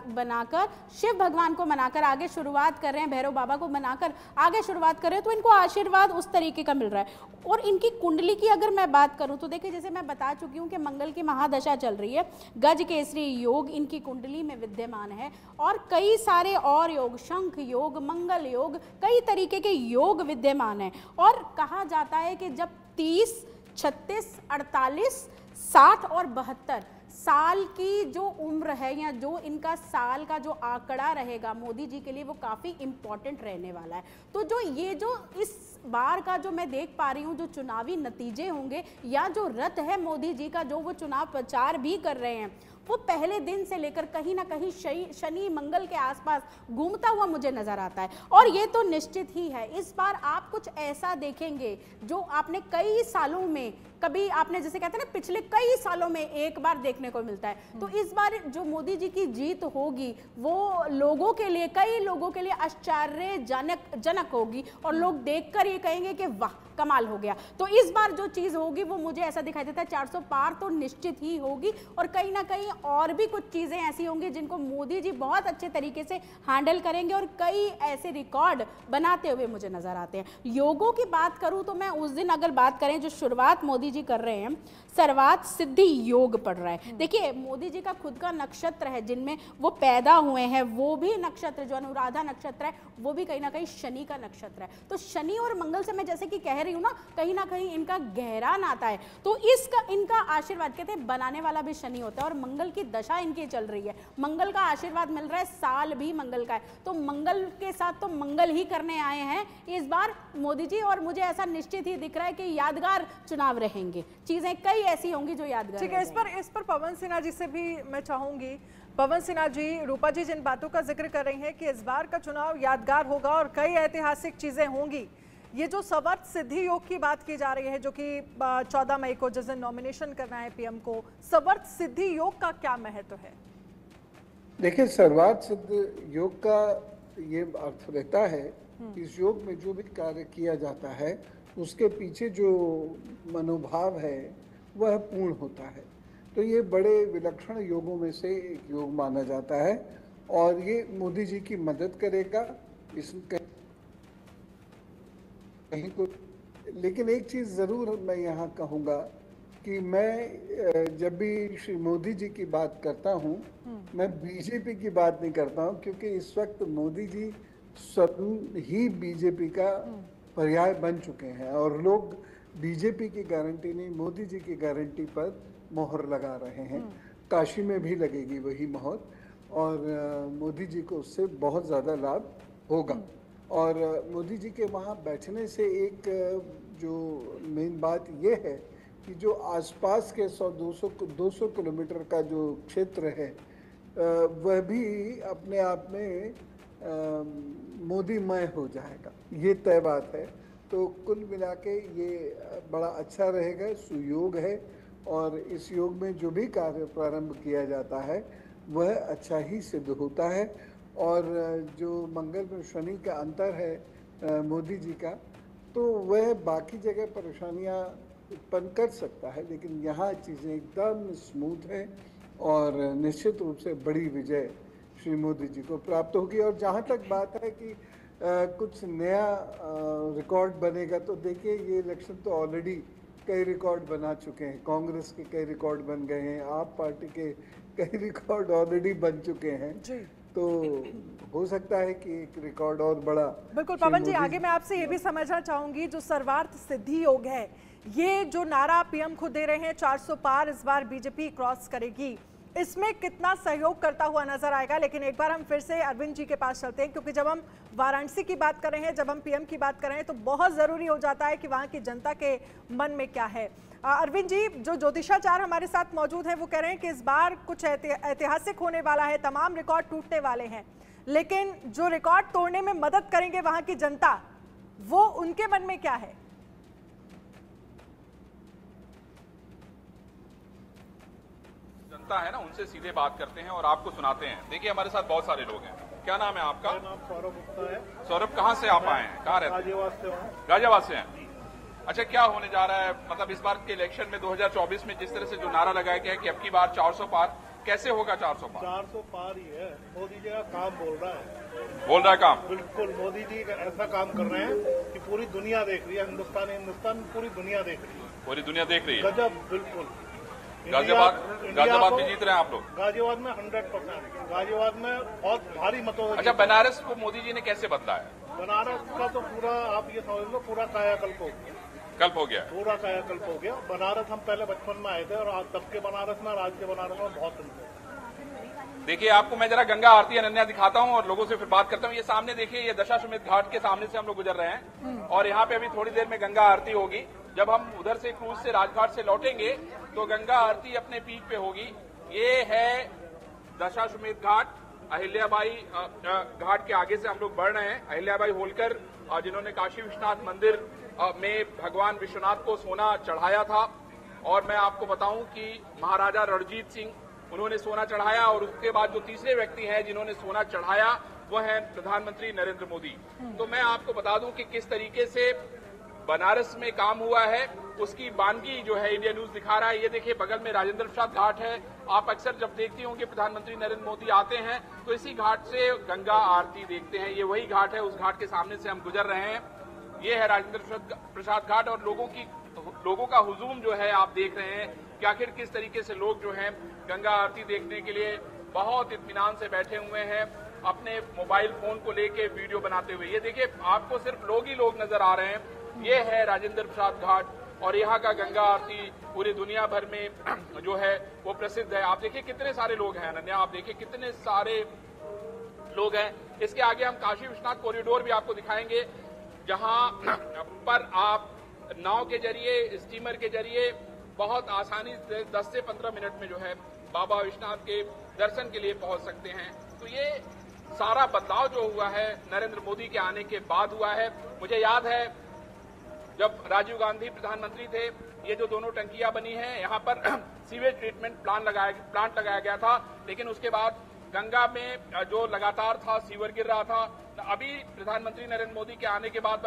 बनाकर, शिव भगवान को मनाकर आगे शुरुआत कर रहे हैं, भैरव बाबा को मनाकर आगे शुरुआत कर रहे हैं, तो इनको आशीर्वाद उस तरीके का मिल रहा है। और इनकी कुंडली की अगर मैं बात करूं तो देखिए, जैसे मैं बता चुकी हूं कि मंगल की महादशा चल रही है, गज केसरी योग इनकी कुंडली में विद्यमान है और कई सारे और योग, शंख योग, मंगल योग, कई तरीके के योग विद्यमान है। और कहा जाता है कि जब 30, 36, 48, 60 और 72 साल की जो उम्र है या जो इनका साल का जो आंकड़ा रहेगा मोदी जी के लिए, वो काफ़ी इम्पॉर्टेंट रहने वाला है। तो जो ये जो इस बार का जो मैं देख पा रही हूँ जो चुनावी नतीजे होंगे या जो रथ है मोदी जी का, जो वो चुनाव प्रचार भी कर रहे हैं, वो पहले दिन से लेकर कहीं ना कहीं शनि मंगल के आसपास घूमता हुआ मुझे नजर आता है। और ये तो निश्चित ही है, इस बार आप कुछ ऐसा देखेंगे जो आपने कई सालों में, कभी आपने जैसे कहते हैं ना पिछले कई सालों में एक बार देखने को मिलता है। तो इस बार जो मोदी जी की जीत होगी वो लोगों के लिए, कई लोगों के लिए आश्चर्यजनक होगी और लोग देखकर ये कहेंगे कि वाह कमाल हो गया। तो इस बार जो चीज होगी वो मुझे ऐसा दिखाई देता है 400 पार तो निश्चित ही होगी, और कहीं ना कहीं और भी कुछ चीजें ऐसी होंगी जिनको मोदी जी बहुत अच्छे तरीके से हैंडल करेंगे और कई ऐसे रिकॉर्ड बनाते हुए मुझे नजर आते हैं। योगों की बात करूं तो मैं उस दिन अगर बात करें जो शुरुआत मोदी जी कर रहे हैं, सर्वात सिद्धि योग पढ़ रहा है। देखिए, मोदी जी का खुद का नक्षत्र है जिनमें वो पैदा हुए हैं, वो भी नक्षत्र जो अनुराधा नक्षत्र है वो भी कहीं ना कहीं शनि का नक्षत्र है। तो शनि और मंगल से मैं जैसे कि कह रही हूं ना कहीं इनका गहरा नाता है। तो इसका इनका आशीर्वाद, कहते हैं बनाने वाला भी शनि होता है और मंगल की दशा इनकी चल रही है, मंगल का आशीर्वाद मिल रहा है, साल भी मंगल का है, तो मंगल के साथ तो मंगल ही करने आए हैं इस बार मोदी जी। और मुझे ऐसा निश्चित ही दिख रहा है कि यादगार चुनाव रहेंगे, चीजें कई ऐसी होंगी जो यादगार। ठीक है, इस पर पवन सिन्हा जी से भी मैं चाहूंगी। पवन सिन्हा जी, रूपा जी जिन बातों का जिक्र कर रही हैं कि इस बार का चुनाव यादगार होगा और कई ऐतिहासिक चीजें होंगी, ये जो सर्वात सिद्धि योग की बात की जा रही है जो कि 14 मई को जिस दिन नॉमिनेशन करना है पीएम को, सर्वात सिद्धि योग का क्या महत्व है? देखिए, सर्वात सिद्ध योग का ये अर्थ रहता है, इस योग में जो भी कार्य किया जाता है उसके पीछे जो मनोभाव है वह पूर्ण होता है। तो ये बड़े विलक्षण योगों में से एक योग माना जाता है और ये मोदी जी की मदद करेगा इस कहीं को। लेकिन एक चीज़ ज़रूर मैं यहाँ कहूँगा कि मैं जब भी श्री मोदी जी की बात करता हूँ मैं बीजेपी की बात नहीं करता हूँ, क्योंकि इस वक्त मोदी जी स्वयं ही बीजेपी का पर्याय बन चुके हैं और लोग बीजेपी की गारंटी नहीं मोदी जी की गारंटी पर मोहर लगा रहे हैं। काशी में भी लगेगी वही मोहर और मोदी जी को उससे बहुत ज़्यादा लाभ होगा। और मोदी जी के वहाँ बैठने से एक जो मेन बात ये है कि जो आसपास के 100-200 किलोमीटर का जो क्षेत्र है वह भी अपने आप में मोदीमय हो जाएगा, ये तय बात है। तो कुल मिला के ये बड़ा अच्छा रहेगा, सुयोग है और इस योग में जो भी कार्य प्रारंभ किया जाता है वह अच्छा ही सिद्ध होता है। और जो मंगल में शनि का अंतर है मोदी जी का, तो वह बाकी जगह परेशानियां उत्पन्न कर सकता है, लेकिन यहाँ चीज़ें एकदम स्मूथ हैं और निश्चित रूप से बड़ी विजय श्री मोदी जी को प्राप्त होगी। और जहाँ तक बात है कि कुछ नया रिकॉर्ड बनेगा, तो देखिए ये इलेक्शन तो ऑलरेडी कई रिकॉर्ड बना चुके हैं, कांग्रेस के कई रिकॉर्ड बन गए हैं, आप पार्टी के कई रिकॉर्ड ऑलरेडी बन चुके हैं जी। तो हो सकता है कि एक रिकॉर्ड और बड़ा। बिल्कुल पवन जी, आगे मैं आपसे ये भी समझना चाहूंगी, जो सर्वार्थ सिद्धि योग है, ये जो नारा पीएम खुद दे रहे हैं 400 पार इस बार बीजेपी क्रॉस करेगी, इसमें कितना सहयोग करता हुआ नजर आएगा? लेकिन एक बार हम फिर से अरविंद जी के पास चलते हैं, क्योंकि जब हम वाराणसी की बात कर रहे हैं, जब हम पीएम की बात कर रहे हैं, तो बहुत जरूरी हो जाता है कि वहां की जनता के मन में क्या है। अरविंद जी, जो ज्योतिषाचार्य हमारे साथ मौजूद हैं, वो कह रहे हैं कि इस बार कुछ ऐतिहासिक होने वाला है, तमाम रिकॉर्ड टूटने वाले हैं, लेकिन जो रिकॉर्ड तोड़ने में मदद करेंगे वहां की जनता, वो उनके मन में क्या है? जनता है ना, उनसे सीधे बात करते हैं और आपको सुनाते हैं। देखिए हमारे साथ बहुत सारे लोग हैं। क्या नाम है आपका? मेरा नाम सौरभ गुप्ता है। सौरभ, कहाँ से आप आए हैं? कहाँ रहते हैं? गाजियाबाद से हूँ। गाजियाबाद से हैं। अच्छा, क्या होने जा रहा है, मतलब इस बार के इलेक्शन में 2024 में जिस तरह से जो नारा लगाया गया है कि अब की बार 400 पार, कैसे होगा 400 पार? 400 पार ही है, मोदी जी का काम बोल रहा है काम। बिल्कुल, मोदी जी ऐसा काम कर रहे हैं कि पूरी दुनिया देख रही है, हिंदुस्तान पूरी दुनिया देख रही है। पूरी दुनिया देख रही है, गजब। बिल्कुल। गाजियाबाद में जीत रहे हैं आप लोग? गाजियाबाद में 100%, गाजियाबाद में बहुत भारी मतों। अच्छा, बनारस को मोदी जी ने कैसे बदला है? बनारस का तो पूरा आप ये समझ लो, पूरा कायाकल्प हो गया। कल्प हो गया, पूरा कायाकल्प हो गया। बनारस हम पहले बचपन में आए थे और आज तब के बनारस में और आज के बनारस में बहुत अंतर है। देखिए आपको मैं जरा गंगा आरती अनन्या दिखाता हूं और लोगों से फिर बात करता हूं। ये सामने देखिए, ये दशाश्वमेध घाट के सामने से हम लोग गुजर रहे हैं और यहाँ पे अभी थोड़ी देर में गंगा आरती होगी। जब हम उधर से क्रूज से राजघाट से लौटेंगे तो गंगा आरती अपने पीक पे होगी। ये है दशाश्वमेध घाट, अहिल्याबाई घाट के आगे से हम लोग बढ़ रहे हैं। अहिल्याबाई होलकर जिन्होंने काशी विश्वनाथ मंदिर में भगवान विश्वनाथ को सोना चढ़ाया था, और मैं आपको बताऊं कि महाराजा रणजीत सिंह, उन्होंने सोना चढ़ाया, और उसके बाद जो तीसरे व्यक्ति हैं जिन्होंने सोना चढ़ाया वो है प्रधानमंत्री नरेंद्र मोदी। तो मैं आपको बता दूं कि किस तरीके से बनारस में काम हुआ है, उसकी बानगी जो है इंडिया न्यूज दिखा रहा है। ये देखिए बगल में राजेंद्र प्रसाद घाट है। आप अक्सर जब देखती होंगे प्रधानमंत्री नरेंद्र मोदी आते हैं तो इसी घाट से गंगा आरती देखते हैं। ये वही घाट है, उस घाट के सामने से हम गुजर रहे हैं। ये है राजेंद्र प्रसाद घाट, और लोगों का हुजूम जो है आप देख रहे हैं कि आखिर किस तरीके से लोग जो हैं गंगा आरती देखने के लिए बहुत इत्मीनान से बैठे हुए हैं, अपने मोबाइल फोन को लेके वीडियो बनाते हुए। ये देखिए आपको सिर्फ लोग ही लोग नजर आ रहे हैं। ये है राजेंद्र प्रसाद घाट, और यहाँ का गंगा आरती पूरी दुनिया भर में जो है वो प्रसिद्ध है। आप देखिए कितने सारे लोग हैं अनन्या, आप देखिए कितने सारे लोग हैं। इसके आगे हम काशी विश्वनाथ कॉरिडोर भी आपको दिखाएंगे, जहां पर आप नाव के जरिए, स्टीमर के जरिए बहुत आसानी से 10 से 15 मिनट में जो है बाबा विश्वनाथ के दर्शन के लिए पहुंच सकते हैं। तो ये सारा बदलाव जो हुआ है नरेंद्र मोदी के आने के बाद हुआ है। मुझे याद है जब राजीव गांधी प्रधानमंत्री थे, ये जो दोनों टंकियां बनी हैं, यहाँ पर सीवेज ट्रीटमेंट प्लांट लगाया गया था, लेकिन उसके बाद गंगा में जो लगातार था सीवर गिर रहा था। अभी प्रधानमंत्री नरेंद्र मोदी के आने के बाद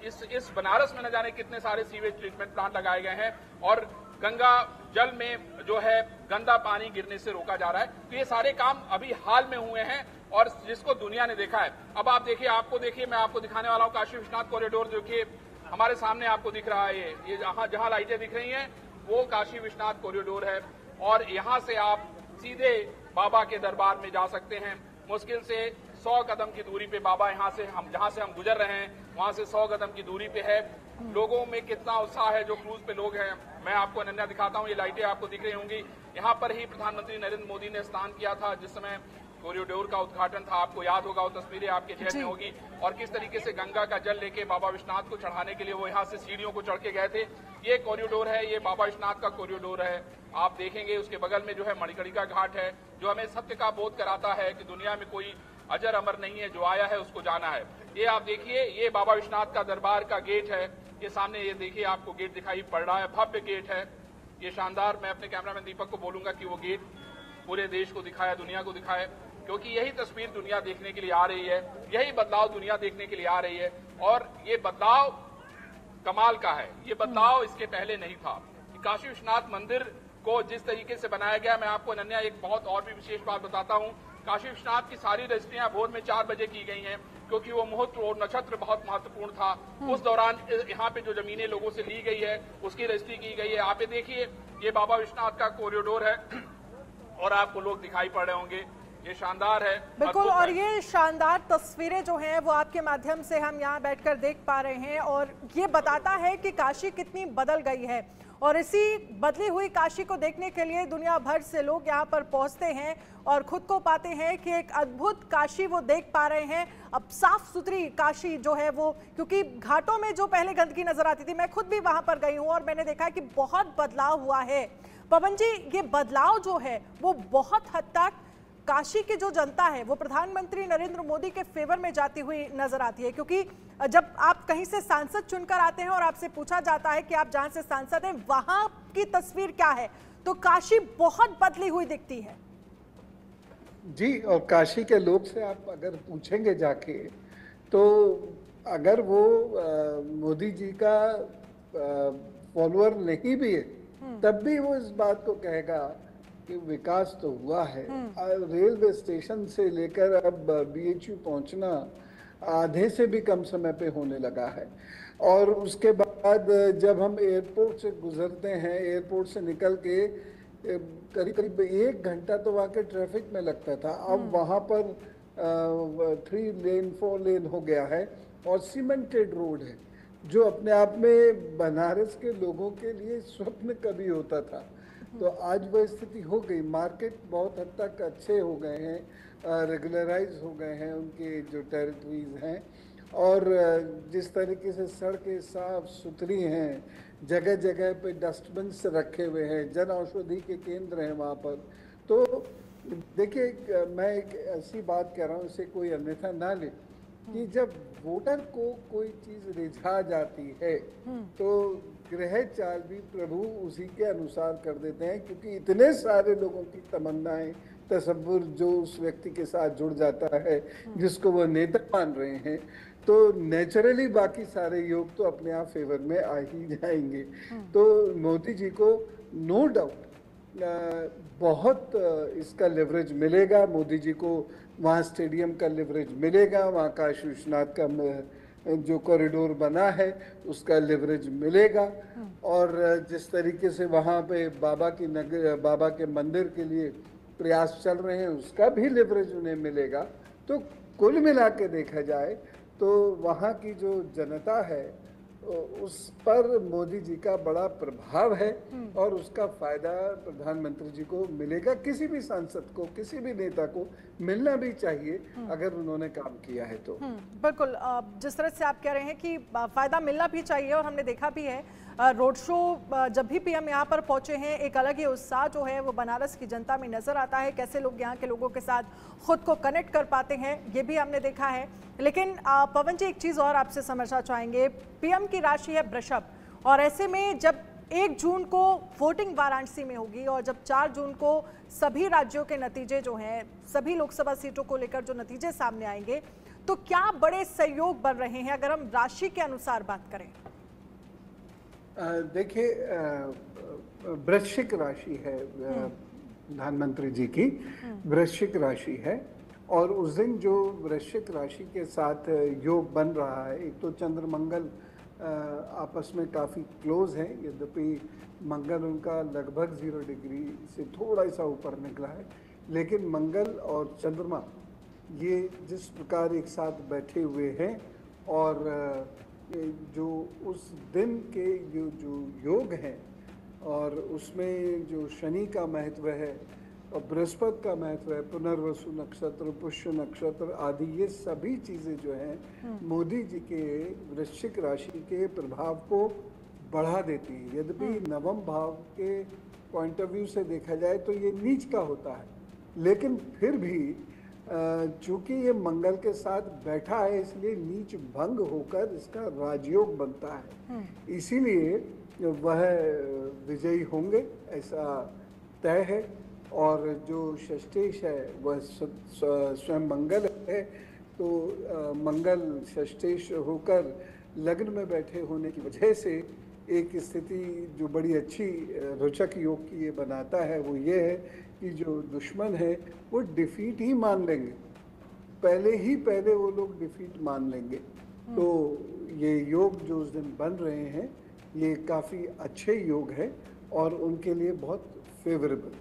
इस बनारस में न जाने कितने सारे सीवेज ट्रीटमेंट प्लांट लगाए गए हैं, और गंगा जल में जो है गंदा पानी गिरने से रोका जा रहा है। तो ये सारे काम अभी हाल में हुए हैं और जिसको दुनिया ने देखा है। अब आप देखिए, मैं आपको दिखाने वाला हूँ काशी विश्वनाथ कॉरिडोर। देखिए हमारे सामने आपको दिख रहा है, ये जहां लाइटें दिख रही हैं वो काशी विश्वनाथ कॉरिडोर है, और यहाँ से आप सीधे बाबा के दरबार में जा सकते हैं। मुश्किल से 100 कदम की दूरी पे बाबा जहां से हम गुजर रहे हैं वहां से 100 कदम की दूरी पे है। लोगों में कितना उत्साह है, जो क्रूज पे लोग हैं। मैं आपको अनन्या दिखाता हूं, ये लाइटें आपको दिख रही होंगी। यहाँ पर ही प्रधानमंत्री नरेंद्र मोदी ने स्नान किया था जिस समय कॉरिडोर का उद्घाटन था। आपको याद होगा, वो तस्वीरें आपके जहन में होगी, और किस तरीके से गंगा का जल लेके बाबा विश्वनाथ को चढ़ाने के लिए वो यहाँ से सीढ़ियों को चढ़ के गए थे। ये कॉरिडोर है, ये बाबा विश्वनाथ का कॉरिडोर है। आप देखेंगे उसके बगल में जो है मणिकर्णिका घाट है, जो हमें सत्य का बोध कराता है कि दुनिया में कोई अजर अमर नहीं है, जो आया है उसको जाना है। ये आप देखिए, ये बाबा विश्वनाथ का दरबार का गेट है, ये सामने ये देखिए आपको गेट दिखाई पड़ रहा है, भव्य गेट है, ये शानदार। मैं अपने कैमरामैन दीपक को बोलूंगा कि वो गेट पूरे देश को दिखाए, दुनिया को दिखाए, क्योंकि यही तस्वीर दुनिया देखने के लिए आ रही है, यही बदलाव दुनिया देखने के लिए आ रही है। और ये बदलाव कमाल का है, ये बदलाव इसके पहले नहीं था। काशी विश्वनाथ मंदिर को जिस तरीके से बनाया गया, मैं आपको अनन्या एक बहुत और भी विशेष बात बताता हूं। काशी विश्वनाथ की सारी रजिस्ट्रियां भोर में 4 बजे की गई हैं, क्योंकि वो मुहूर्त और नक्षत्र बहुत महत्वपूर्ण था। उस दौरान यहाँ पे जो जमीनें लोगों से ली गई है उसकी रजिस्ट्री की गई है। आप ये देखिए, ये बाबा विश्वनाथ का कॉरिडोर है और आपको लोग दिखाई पड़ रहे होंगे, ये शानदार है बिल्कुल। और ये शानदार तस्वीरें जो हैं वो आपके माध्यम से हम यहाँ बैठकर देख पा रहे हैं, और ये बताता है कि काशी कितनी बदल गई है। और इसी बदली हुई काशी को देखने के लिए दुनिया भर से लोग यहाँ पर पहुँचते हैं और खुद को पाते हैं कि एक अद्भुत काशी वो देख पा रहे हैं। अब साफ सुथरी काशी जो है वो, क्योंकि घाटों में जो पहले गंदगी नजर आती थी, मैं खुद भी वहाँ पर गई हूँ और मैंने देखा कि बहुत बदलाव हुआ है। पवन जी, ये बदलाव जो है वो बहुत हद तक काशी की जो जनता है वो प्रधानमंत्री नरेंद्र मोदी के फेवर में जाती हुई नजर आती है, क्योंकि जब आप कहीं से सांसद चुनकर आते हैं और आपसे पूछा जाता है कि आप जहां से सांसद हैं वहां की तस्वीर क्या है, तो काशी बहुत बदली हुई दिखती है। जी, और काशी के लोग से आप अगर पूछेंगे जाके, तो अगर वो मोदी जी का फॉलोअर नहीं भी है तब भी वो इस बात को कहेगा कि विकास तो हुआ है। रेलवे स्टेशन से लेकर अब BHU पहुंचना आधे से भी कम समय पे होने लगा है। और उसके बाद जब हम एयरपोर्ट से गुजरते हैं, एयरपोर्ट से निकल के करीब करीब 1 घंटा तो वहाँ के ट्रैफिक में लगता था, अब वहाँ पर 3 लेन 4 लेन हो गया है और सीमेंटेड रोड है, जो अपने आप में बनारस के लोगों के लिए स्वप्न कभी होता था। तो आज वह स्थिति हो गई। मार्केट बहुत हद तक अच्छे हो गए हैं, रेगुलराइज हो गए हैं उनके जो टेरिटरीज हैं, और जिस तरीके से सड़कें साफ सुथरी हैं, जगह जगह पे डस्टबिन रखे हुए हैं, जन औषधि के केंद्र हैं वहाँ पर। तो देखिए, मैं एक ऐसी बात कह रहा हूँ, इसे कोई अन्यथा ना ले, कि जब वोटर को कोई चीज़ रिझा जाती है तो गृह चाल भी प्रभु उसी के अनुसार कर देते हैं, क्योंकि इतने सारे लोगों की तमन्नाएं, तसव्वुर जो उस व्यक्ति के साथ जुड़ जाता है जिसको वो नेता मान रहे हैं, तो नेचुरली बाकी सारे योग तो अपने आप फेवर में आ ही जाएंगे। तो मोदी जी को नो डाउट बहुत इसका लेवरेज मिलेगा। मोदी जी को वहाँ स्टेडियम का लेवरेज मिलेगा, वहाँ काशी विश्वनाथ का जो कॉरिडोर बना है उसका लेवरेज मिलेगा, और जिस तरीके से वहाँ पे बाबा के मंदिर के लिए प्रयास चल रहे हैं उसका भी लेवरेज उन्हें मिलेगा। तो कुल मिला के देखा जाए तो वहाँ की जो जनता है उस पर मोदी जी का बड़ा प्रभाव है, और उसका फायदा प्रधानमंत्री जी को मिलेगा। किसी भी सांसद को, किसी भी नेता को मिलना भी चाहिए अगर उन्होंने काम किया है तो। बिल्कुल, जिस तरह से आप कह रहे हैं कि फायदा मिलना भी चाहिए, और हमने देखा भी है रोड शो जब भी पीएम यहाँ पर पहुंचे हैं, एक अलग ही उत्साह जो है वो बनारस की जनता में नजर आता है। कैसे लोग यहाँ के लोगों के साथ खुद को कनेक्ट कर पाते हैं ये भी हमने देखा है। लेकिन पवन जी, एक चीज़ और आपसे समझना चाहेंगे, पीएम की राशि है वृषभ, और ऐसे में जब 1 जून को वोटिंग वाराणसी में होगी और जब 4 जून को सभी राज्यों के नतीजे जो हैं, सभी लोकसभा सीटों को लेकर जो नतीजे सामने आएंगे, तो क्या बड़े सहयोग बन रहे हैं अगर हम राशि के अनुसार बात करें? देखिए, वृश्चिक राशि है प्रधानमंत्री जी की, वृश्चिक राशि है, और उस दिन जो वृश्चिक राशि के साथ योग बन रहा है, एक तो चंद्र मंगल आपस में काफ़ी क्लोज है, यद्यपि मंगल उनका लगभग 0 डिग्री से थोड़ा सा ऊपर निकला है, लेकिन मंगल और चंद्रमा ये जिस प्रकार एक साथ बैठे हुए हैं, और जो उस दिन के जो योग हैं, और उसमें जो शनि का महत्व है और बृहस्पति का महत्व है, पुनर्वसु नक्षत्र, पुष्य नक्षत्र आदि, ये सभी चीज़ें जो हैं मोदी जी के वृश्चिक राशि के प्रभाव को बढ़ा देती है। यद्यपि नवम भाव के पॉइंट ऑफ व्यू से देखा जाए तो ये नीच का होता है, लेकिन फिर भी चूंकि ये मंगल के साथ बैठा है इसलिए नीच भंग होकर इसका राजयोग बनता है, इसीलिए वह विजयी होंगे ऐसा तय है। और जो षष्ठेश है वह स्वयं मंगल है, तो मंगल षष्ठेश होकर लग्न में बैठे होने की वजह से एक स्थिति जो बड़ी अच्छी रोचक योग की ये बनाता है वो ये है कि जो दुश्मन है वो डिफीट ही मान लेंगे, पहले वो लोग डिफीट मान लेंगे। तो ये योग जो उस दिन बन रहे हैं ये काफ़ी अच्छे योग है और उनके लिए बहुत फेवरेबल।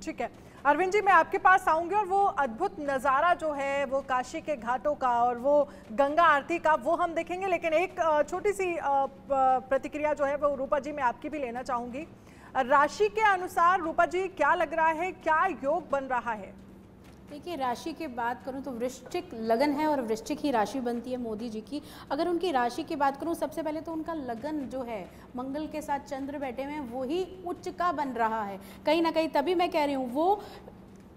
ठीक है अरविंद जी, मैं आपके पास आऊंगी और वो अद्भुत नज़ारा जो है वो काशी के घाटों का और वो गंगा आरती का वो हम देखेंगे, लेकिन एक छोटी सी प्रतिक्रिया जो है वो रूपा जी मैं आपकी भी लेना चाहूंगी। राशि के अनुसार रूपा जी क्या लग रहा है, क्या योग बन रहा है? देखिए राशि की बात करूं तो वृश्चिक लगन है और वृश्चिक ही राशि बनती है मोदी जी की। अगर उनकी राशि की बात करूं सबसे पहले तो उनका लगन जो है मंगल के साथ चंद्र बैठे हुए हैं वही उच्च का बन रहा है कहीं ना कहीं, तभी मैं कह रही हूँ वो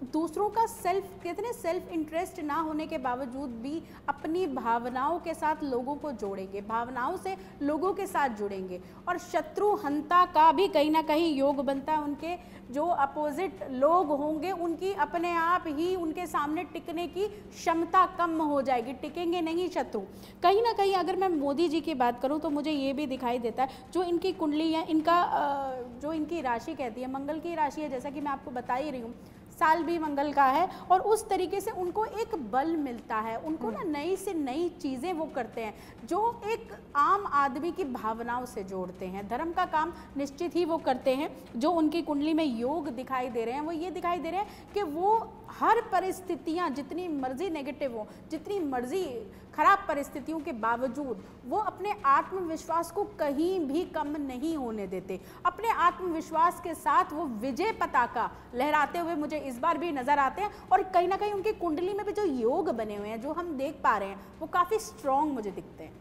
दूसरों का सेल्फ इंटरेस्ट ना होने के बावजूद भी अपनी भावनाओं के साथ लोगों को जोड़ेंगे, भावनाओं से लोगों के साथ जुड़ेंगे और शत्रु हंता का भी कहीं ना कहीं योग बनता है। उनके जो अपोजिट लोग होंगे उनकी अपने आप ही उनके सामने टिकने की क्षमता कम हो जाएगी, टिकेंगे नहीं शत्रु। कहीं ना कहीं अगर मैं मोदी जी की बात करूं तो मुझे ये भी दिखाई देता है जो इनकी कुंडली है, इनका जो इनकी राशि कहती है मंगल की राशि है, जैसा कि मैं आपको बता ही रही हूँ, साल भी मंगल का है और उस तरीके से उनको एक बल मिलता है, उनको ना नई से नई चीज़ें वो करते हैं जो एक आम आदमी की भावनाओं से जोड़ते हैं। धर्म का काम निश्चित ही वो करते हैं। जो उनकी कुंडली में योग दिखाई दे रहे हैं वो ये दिखाई दे रहे हैं कि वो हर परिस्थितियां जितनी मर्जी नेगेटिव हो, जितनी मर्जी खराब परिस्थितियों के बावजूद वो अपने आत्मविश्वास को कहीं भी कम नहीं होने देते। अपने आत्मविश्वास के साथ वो विजय पताका लहराते हुए मुझे इस बार भी नजर आते हैं और कहीं ना कहीं उनकी कुंडली में भी जो योग बने हुए हैं जो हम देख पा रहे हैं वो काफ़ी स्ट्रॉन्ग मुझे दिखते हैं।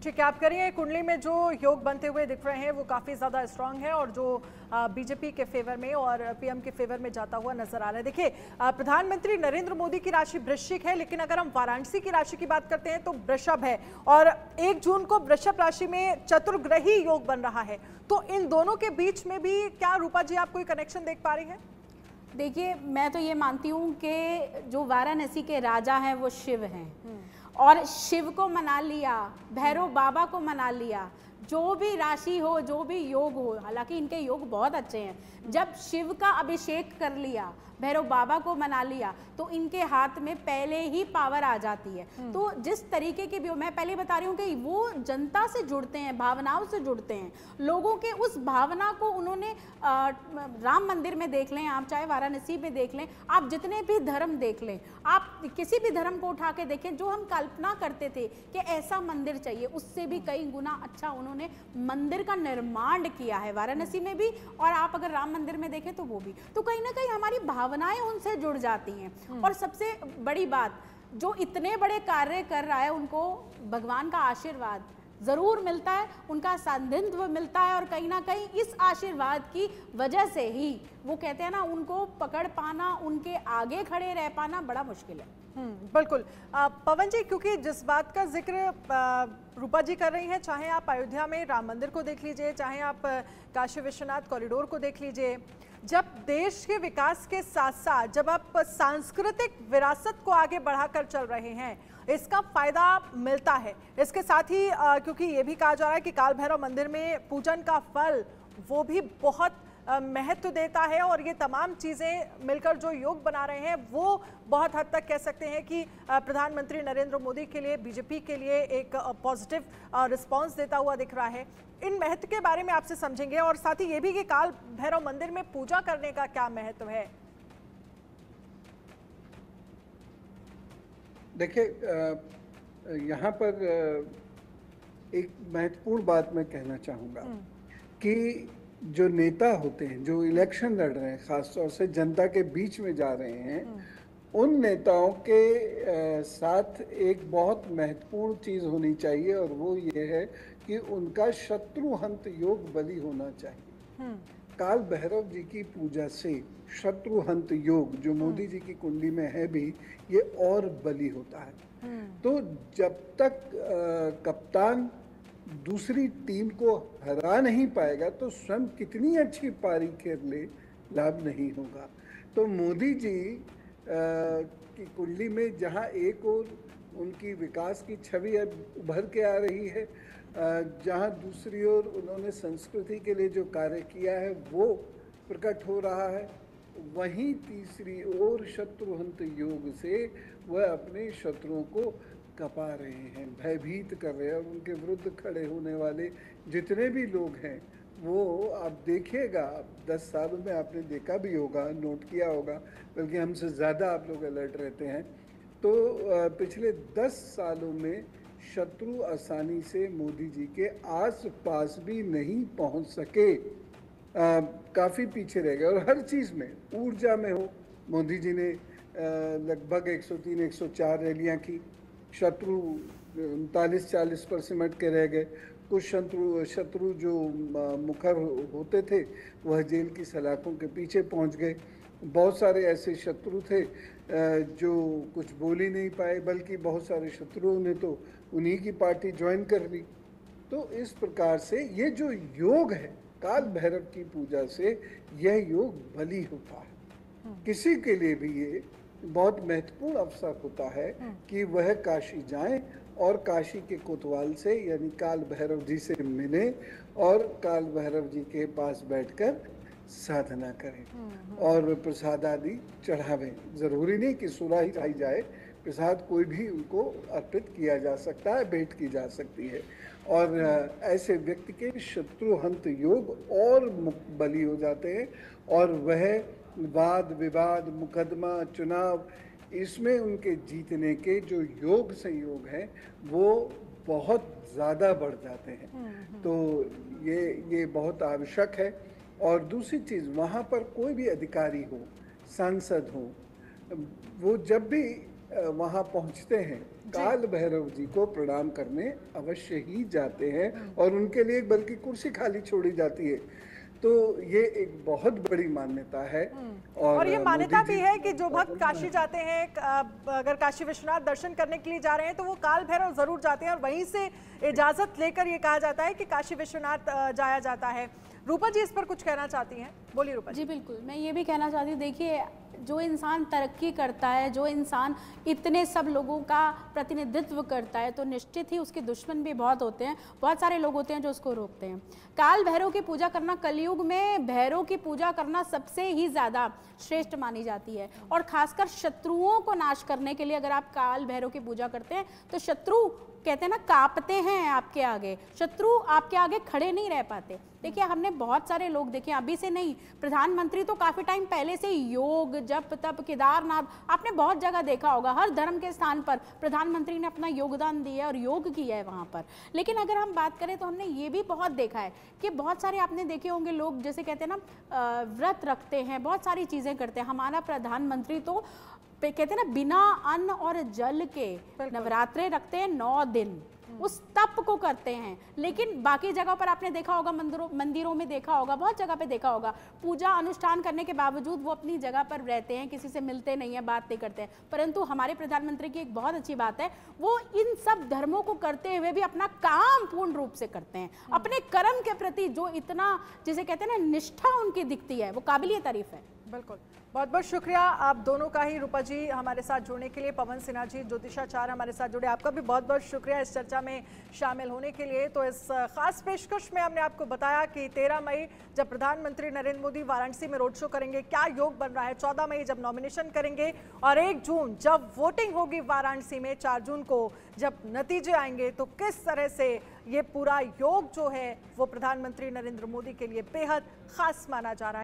ठीक है, आप करिए कुंडली में जो योग बनते हुए दिख रहे हैं वो काफ़ी ज़्यादा स्ट्रांग है और जो बीजेपी के फेवर में और पीएम के फेवर में जाता हुआ नजर आ रहा है। देखिए प्रधानमंत्री नरेंद्र मोदी की राशि वृश्चिक है, लेकिन अगर हम वाराणसी की राशि की बात करते हैं तो वृषभ है और 1 जून को वृषभ राशि में चतुर्ग्रही योग बन रहा है। तो इन दोनों के बीच में भी क्या रूपा जी आप कोई कनेक्शन देख पा रही हैं? देखिए मैं तो ये मानती हूँ कि जो वाराणसी के राजा हैं वो शिव हैं और शिव को मना लिया, भैरव बाबा को मना लिया, जो भी राशि हो जो भी योग हो, हालांकि इनके योग बहुत अच्छे हैं, जब शिव का अभिषेक कर लिया, भैरव बाबा को मना लिया तो इनके हाथ में पहले ही पावर आ जाती है। तो जिस तरीके की भी मैं पहले बता रही हूँ कि वो जनता से जुड़ते हैं, भावनाओं से जुड़ते हैं, लोगों के उस भावना को उन्होंने राम मंदिर में देख लें, आप चाहे वाराणसी में देख लें, आप जितने भी धर्म देख लें, आप किसी भी धर्म को उठा के देखें, जो हम कल्पना करते थे कि ऐसा मंदिर चाहिए उससे भी कई गुना अच्छा उन्होंने मंदिर का निर्माण किया है वाराणसी में भी, और आप अगर राम मंदिर में देखें तो वो भी। तो कहीं ना कहीं हमारी भावनाएं उनसे जुड़ जाती हैं और सबसे बड़ी बात जो इतने बड़े कार्य कर रहा है उनको भगवान का आशीर्वाद जरूर मिलता है, उनका सानिध्य मिलता है और कहीं ना कहीं इस आशीर्वाद की वजह से ही वो कहते हैं ना उनको पकड़ पाना, उनके आगे खड़े रह पाना बड़ा मुश्किल है। बिल्कुल पवन जी, क्योंकि जिस बात का जिक्र रूपा जी कर रही हैं, चाहे आप अयोध्या में राम मंदिर को देख लीजिए, चाहे आप काशी विश्वनाथ कॉरिडोर को देख लीजिए, जब देश के विकास के साथ साथ जब आप सांस्कृतिक विरासत को आगे बढ़ाकर चल रहे हैं इसका फायदा मिलता है। इसके साथ ही क्योंकि ये भी कहा जा रहा है कि काल भैरव मंदिर में पूजन का फल वो भी बहुत महत्व देता है और ये तमाम चीज़ें मिलकर जो योग बना रहे हैं वो बहुत हद तक कह सकते हैं कि प्रधानमंत्री नरेंद्र मोदी के लिए, बीजेपी के लिए एक पॉजिटिव रिस्पांस देता हुआ दिख रहा है। इन महत्व के बारे में आपसे समझेंगे और साथ ही ये भी कि काल भैरव मंदिर में पूजा करने का क्या महत्व है। देखिए यहाँ पर एक महत्वपूर्ण बात मैं कहना चाहूँगा कि जो नेता होते हैं जो इलेक्शन लड़ रहे हैं, खासतौर से जनता के बीच में जा रहे हैं, उन नेताओं के साथ एक बहुत महत्वपूर्ण चीज़ होनी चाहिए और वो ये है कि उनका शत्रुहंत योग बली होना चाहिए। काल भैरव जी की पूजा से शत्रुहंत योग जो मोदी जी की कुंडली में है भी, ये और बली होता है। तो जब तक कप्तान दूसरी टीम को हरा नहीं पाएगा तो स्वयं कितनी अच्छी पारी खेल ले, लाभ नहीं होगा। तो मोदी जी की कुंडली में जहां एक और उनकी विकास की छवि अब उभर के आ रही है, जहां दूसरी ओर उन्होंने संस्कृति के लिए जो कार्य किया है वो प्रकट हो रहा है, वहीं तीसरी ओर शत्रुहंत योग से वह अपने शत्रुओं को कपा रहे हैं, भयभीत कर रहे हैं। और उनके विरुद्ध खड़े होने वाले जितने भी लोग हैं वो आप देखिएगा, 10 सालों में आपने देखा भी होगा, नोट किया होगा, बल्कि हमसे ज़्यादा आप लोग अलर्ट रहते हैं। तो पिछले 10 सालों में शत्रु आसानी से मोदी जी के आस पास भी नहीं पहुंच सके, काफ़ी पीछे रह गए। और हर चीज़ में, ऊर्जा में हो, मोदी जी ने लगभग 103-104 रैलियां की, शत्रु 39-40 पर सिमट के रह गए। कुछ शत्रु जो मुखर होते थे वह जेल की सलाखों के पीछे पहुंच गए। बहुत सारे ऐसे शत्रु थे जो कुछ बोल ही नहीं पाए, बल्कि बहुत सारे शत्रुओं ने तो उन्हीं की पार्टी ज्वाइन कर ली। तो इस प्रकार से ये जो योग है काल भैरव की पूजा से, यह योग बली होता है। किसी के लिए भी ये बहुत महत्वपूर्ण अवसर होता है कि वह काशी जाएं और काशी के कोतवाल से यानी काल भैरव जी से मिले और काल भैरव जी के पास बैठकर साधना करें और प्रसाद आदि चढ़ावें। जरूरी नहीं कि सुला ही खाई जाए, प्रसाद कोई भी उनको अर्पित किया जा सकता है, भेंट की जा सकती है। और ऐसे व्यक्ति के शत्रुहंत योग और बली हो जाते हैं और वह वाद विवाद, मुकदमा, चुनाव, इसमें उनके जीतने के जो योग संयोग हैं वो बहुत ज़्यादा बढ़ जाते हैं। तो ये बहुत आवश्यक है। और दूसरी चीज़, वहाँ पर कोई भी अधिकारी हो, सांसद हो, वो जब भी वहाँ पहुँचते हैं काल भैरव जी को प्रणाम करने अवश्य ही जाते हैं और उनके लिए बल्कि कुर्सी खाली छोड़ी जाती है। तो ये एक बहुत बड़ी मान्यता है। और ये मान्यता भी है कि जो भक्त काशी जाते हैं, अगर काशी विश्वनाथ दर्शन करने के लिए जा रहे हैं तो वो काल भैरव जरूर जाते हैं और वहीं से इजाजत लेकर ये कहा जाता है कि काशी विश्वनाथ जाया जाता है। रूपा जी इस पर कुछ कहना चाहती हैं? बोलिए रूपा जी। बिल्कुल, मैं ये भी कहना चाहती हूँ, देखिए जो इंसान तरक्की करता है, जो इंसान इतने सब लोगों का प्रतिनिधित्व करता है, तो निश्चित ही उसके दुश्मन भी बहुत होते हैं, बहुत सारे लोग होते हैं जो उसको रोकते हैं। काल भैरव की पूजा करना, कलयुग में भैरव की पूजा करना सबसे ही ज़्यादा श्रेष्ठ मानी जाती है। और खासकर शत्रुओं को नाश करने के लिए अगर आप काल भैरव की पूजा करते हैं तो शत्रु कहते हैं ना, कांपते हैं आपके आगे, शत्रु आपके आगे खड़े नहीं रह पाते। देखिए हमने बहुत सारे लोग देखे, अभी से नहीं, प्रधानमंत्री तो काफी टाइम पहले से योग, जप, तप, केदारनाथ, आपने बहुत जगह देखा होगा, हर धर्म के स्थान पर प्रधानमंत्री ने अपना योगदान दिया और योग किया है वहां पर। लेकिन अगर हम बात करें तो हमने ये भी बहुत देखा है कि बहुत सारे आपने देखे होंगे लोग, जैसे कहते हैं ना, व्रत रखते हैं, बहुत सारी चीजें करते हैं। हमारा प्रधानमंत्री तो कहते हैं ना, बिना अन्न और जल के नवरात्रे रखते हैं 9 दिन, उस तप को करते हैं। लेकिन बाकी जगह पर आपने देखा होगा, मंदिरों में देखा होगा, बहुत जगह पे देखा होगा, पूजा अनुष्ठान करने के बावजूद वो अपनी जगह पर रहते हैं, किसी से मिलते नहीं है, बात नहीं करते हैं। परंतु हमारे प्रधानमंत्री की एक बहुत अच्छी बात है, वो इन सब धर्मों को करते हुए भी अपना काम पूर्ण रूप से करते हैं। अपने कर्म के प्रति जो इतना, जिसे कहते हैं ना, निष्ठा उनकी दिखती है, वो काबिलिए तारीफ है। बिल्कुल, बहुत बहुत शुक्रिया आप दोनों का ही, रूपा जी हमारे साथ जुड़ने के लिए, पवन सिन्हा जी, ज्योतिषाचार्य हमारे साथ जुड़े, आपका भी बहुत बहुत शुक्रिया इस चर्चा में शामिल होने के लिए। तो इस खास पेशकश में हमने आपको बताया कि 13 मई जब प्रधानमंत्री नरेंद्र मोदी वाराणसी में रोड शो करेंगे, क्या योग बन रहा है, 14 मई जब नॉमिनेशन करेंगे और 1 जून जब वोटिंग होगी वाराणसी में, 4 जून को जब नतीजे आएंगे, तो किस तरह से ये पूरा योग जो है वो प्रधानमंत्री नरेंद्र मोदी के लिए बेहद खास माना जा रहा है।